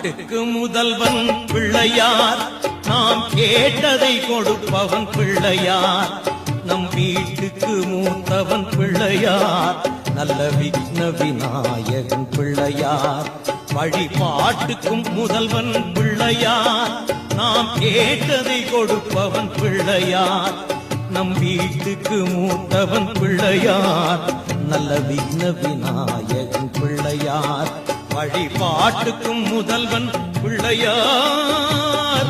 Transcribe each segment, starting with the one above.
பாட்டுக்கு முதல்வன் பிள்ளையார், நாம் கேட்டதை கொடுப்பவன் பிள்ளையார். நம் வீட்டுக்கு மூத்தவன் பிள்ளையார், நல்ல விக்ன விநாயகன் பிள்ளையார். வழிபாட்டுக்கும் முதல்வன் பிள்ளையார், நாம் கேட்டதை கொடுப்பவன் பிள்ளையார். நம் வீட்டுக்கு மூத்தவன் பிள்ளையார், நல்ல விக்ன விநாயகன் பிள்ளையார். வழிபாட்டுக்கும் முதல்வன் பிள்ளையார்.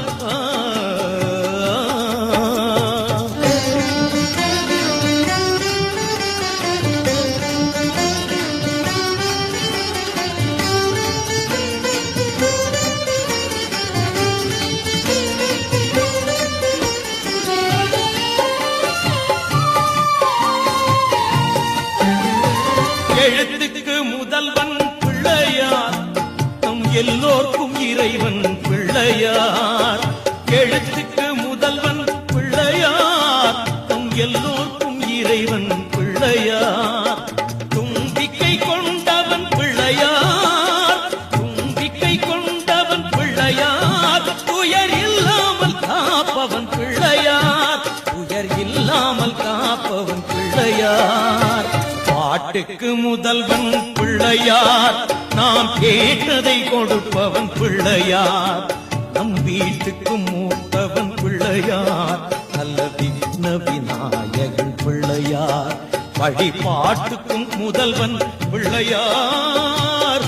எழுத்துக்கு முதல்வன் பிள்ளையார், நம் எல்லோர்க்கும் இறைவன் பிள்ளையார். எழுத்துக்கு முதல்வன் பிள்ளையார், நம் எல்லோர்க்கும் இறைவன் பிள்ளையார். தும்பிக்கை கொண்டவன் பிள்ளையார், தும்பிக்கை கொண்டவன் பிள்ளையார். துயர் இல்லாமல் காப்பவன் பிள்ளையார், துயர் இல்லாமல் காப்பவன் பிள்ளையார். பாட்டுக்கு முதல்வன் பிள்ளையார், நாம் கேட்டதை கொடுப்பவன் பிள்ளையார். நம் வீட்டுக்கு மூத்தவன் பிள்ளையார், நல்ல விக்ன விநாயகன் பிள்ளையார். வழிபாட்டுக்கும் முதல்வன் பிள்ளையார்.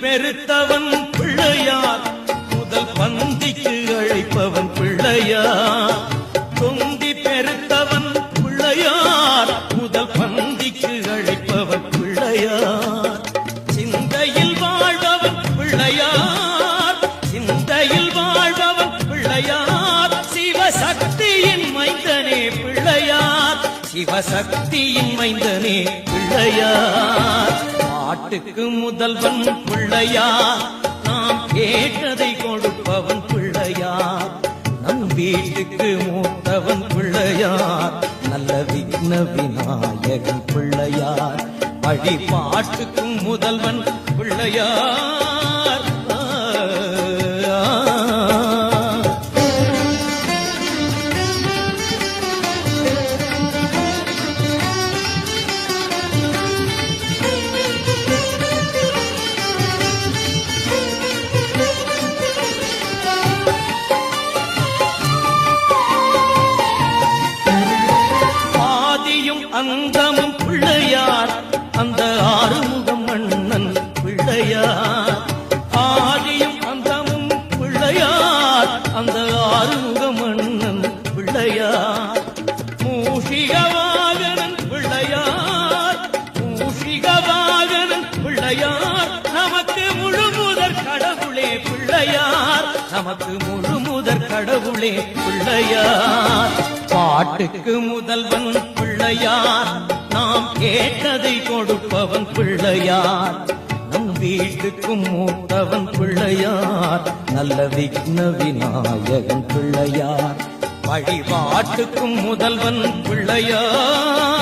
பெருத்தவன் பிள்ளையார், முதல் பந்திக்கு அழைப்பவன் பிள்ளையார். தொந்தி பெருத்தவன் பிள்ளையார், முதல் பந்திக்கு அழைப்பவன் பிள்ளையார். சிந்தையில் வாழ்பவன் பிள்ளையார், சிந்தையில் வாழ்பவன் பிள்ளையார். சிவசக்தியின் மைந்தனே பிள்ளையார், சிவசக்தியின் மைந்தனே பிள்ளையார். பாட்டுக்கு முதல்வன் பிள்ளையார், நாம் கேட்டதை கொடுப்பவன் பிள்ளையார். நம் வீட்டுக்கு மூத்தவன் பிள்ளையார், நல்ல விக்ன விநாயகன் பிள்ளையார். வழிபாட்டுக்கும் முதல்வன் பிள்ளையார். அந்தமும் பிள்ளையார், அந்த ஆறுமுகம் மன்னன் பிள்ளையார். ஆதியும் அந்தமும் பிள்ளையார், அந்த ஆறுமுகம் மன்னன் பிள்ளையார். மூஷிகவாகனன் பிள்ளையார், மூஷிகவாகனன் பிள்ளையார். நமக்கு முழுமுதற் கடவுளே பிள்ளையார், நமக்கு முழுமுதற் கடவுளே பிள்ளையார். பாட்டுக்கு முதல்வன் பிள்ளையார், நாம் கேட்டதை கொடுப்பவன் பிள்ளையார். நம் வீட்டுக்கு மூத்தவன் பிள்ளையார், நல்ல விக்ன விநாயகன் பிள்ளையார். வழிபாட்டுக்கும் முதல்வன் பிள்ளையார்.